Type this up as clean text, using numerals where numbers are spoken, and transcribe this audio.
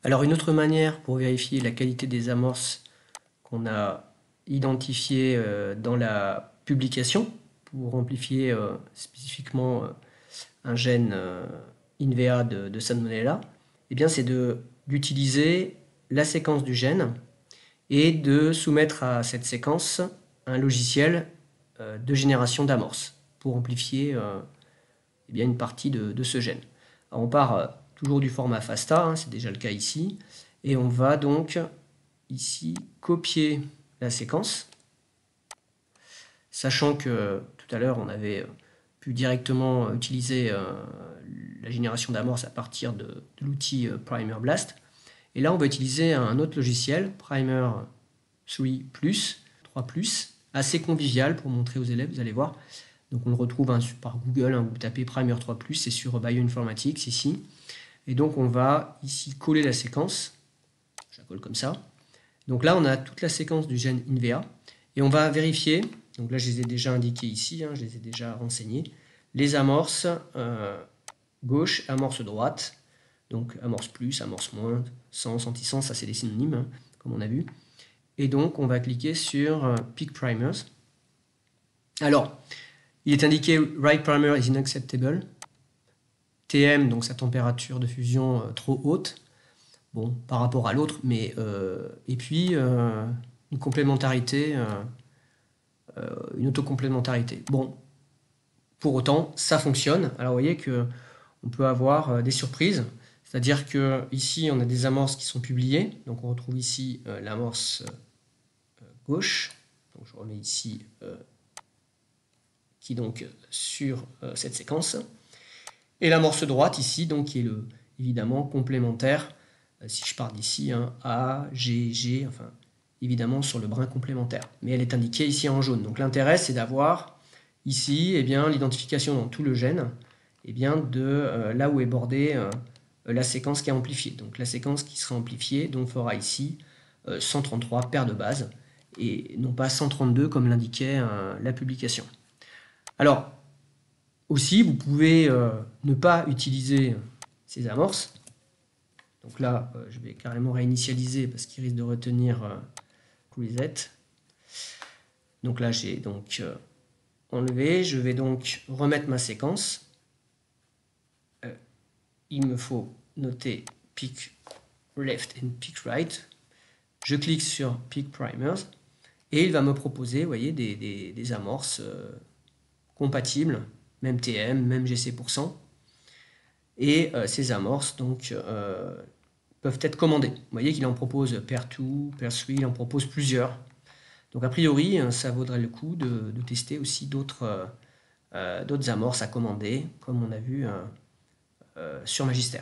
Alors une autre manière pour vérifier la qualité des amorces qu'on a identifiées dans la publication, pour amplifier spécifiquement un gène INVEA de Salmonella, eh bien c'est d'utiliser la séquence du gène et de soumettre à cette séquence un logiciel de génération d'amorces pour amplifier eh bien, une partie de ce gène. Alors on part toujours du format FASTA, hein, c'est déjà le cas ici, et on va donc ici copier la séquence, sachant que tout à l'heure on avait pu directement utiliser la génération d'amorces à partir de l'outil Primer Blast. Et là on va utiliser un autre logiciel, Primer 3 Plus, assez convivial pour montrer aux élèves, vous allez voir. Donc on le retrouve par Google, vous tapez Primer 3 Plus, c'est sur Bioinformatics ici. Et donc on va ici coller la séquence, je la colle comme ça. Donc là on a toute la séquence du gène INVEA, et on va vérifier, donc là je les ai déjà indiqués ici, je les ai déjà renseignés, les amorces gauche, amorce droite, donc amorce plus, amorce moins, sens, antisens, ça c'est des synonymes, comme on a vu. Et donc on va cliquer sur Peak Primers. Alors, il est indiqué Right Primer is unacceptable. TM, donc sa température de fusion trop haute, bon, par rapport à l'autre, mais et puis une complémentarité, une autocomplémentarité. Bon, pour autant, ça fonctionne. Alors vous voyez que on peut avoir des surprises, c'est-à-dire que ici on a des amorces qui sont publiées, donc on retrouve ici l'amorce gauche, donc je remets ici qui est donc sur cette séquence, et l'amorce droite ici, donc qui est évidemment complémentaire, si je pars d'ici, A, G, G, enfin évidemment sur le brin complémentaire, mais elle est indiquée ici en jaune. Donc l'intérêt c'est d'avoir ici l'identification dans tout le gène de là où est bordée la séquence qui est amplifiée. Donc la séquence qui sera amplifiée donc fera ici 133 paires de bases et non pas 132 comme l'indiquait la publication. Alors aussi vous pouvez ne pas utiliser ces amorces. Donc là je vais carrément réinitialiser parce qu'il risque de retenir reset. Donc là j'ai donc enlevé, je vais donc remettre ma séquence. Il me faut noter Peak Left and Peak Right. Je clique sur Peak Primers et il va me proposer, vous voyez, des amorces compatibles, même TM, même GC%. Et ces amorces donc peuvent être commandées. Vous voyez qu'il en propose pair 2, pair 3, il en propose plusieurs. Donc a priori, ça vaudrait le coup de tester aussi d'autres amorces à commander, comme on a vu sur Magister.